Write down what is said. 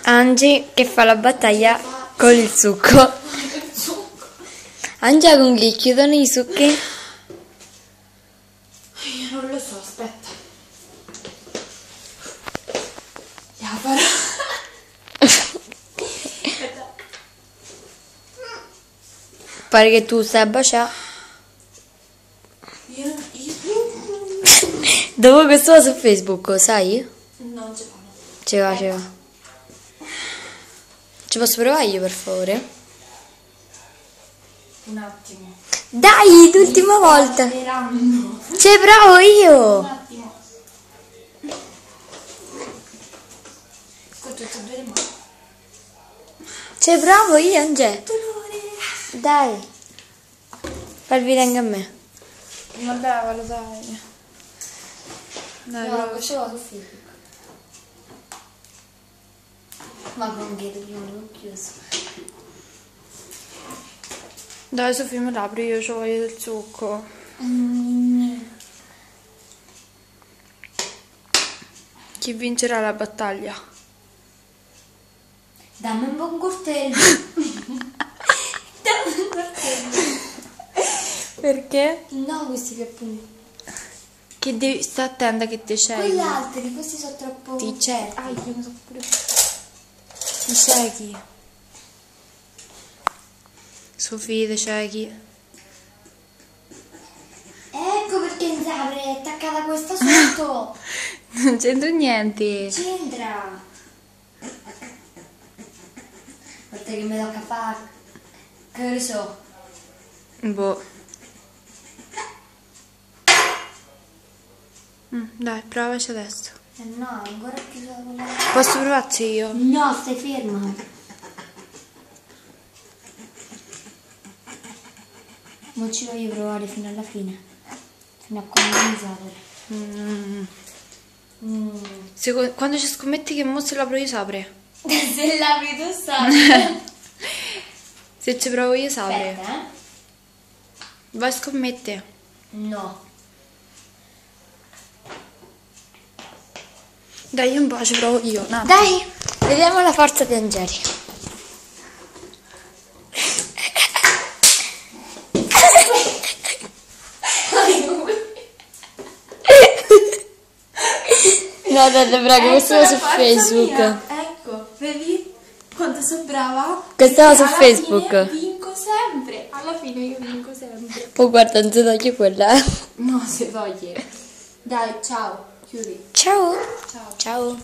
Angie che fa la battaglia con il succo. Angia con chi chiudono i succhi? Io non lo so, aspetta. La farò. Pare che tu stai a baciare. Io... Dopo questo va su Facebook, sai? Non ce fanno. Ce va, ce va. Ci posso provare io, per favore? Un attimo. Dai, l'ultima volta. Sperando. Ci provo Un io. attimo. Con tutte e due le mani. Ci provo io, Angie. Dolore. Dai. Farvi anche a me. Vabbè, lo dai. Dai, No, provaci. questo va su Facebook. Ma con che prima non ho chiuso. Dai, Sofì, me l'apri, io ci voglio del succo. Chi vincerà la battaglia? Dammi un buon coltello. Dammi un coltello. Perché? No, questi che appunto. Che devi... Sta attenta che ti scegli. Quegli altri, questi sono troppo. Ti cerchi. Ah, io mi so pure. Ti ciechi. Sofì, ti ciechi. Ecco perché mi apre, è attaccata questa sotto. Non c'entra niente. C'entra. Guarda che mi tocca fare. Che ne so. Boh. Dai, provaci adesso. No, ancora più da. Posso provarci io? No, stai ferma. Non ci voglio provare fino alla fine. Fino a cominciare. Quando ci scommetti che mo se la provo io sapre. Se l'apri tu sai. Se ci provo io sapre. Aspetta, Vai, scommette. No. Dai, io un po' ci provo io. No. Dai, vediamo la forza di Angeli. No, dai, prego, questo va su Facebook. Ecco, vedi quanto sono brava? Questo va su Alla Facebook. fine vinco sempre. Alla fine io vinco sempre. Poi guarda, non ti togli quella. No, si toglie. Dai, ciao. Chiudi. Ciao. Ciao. Ciao.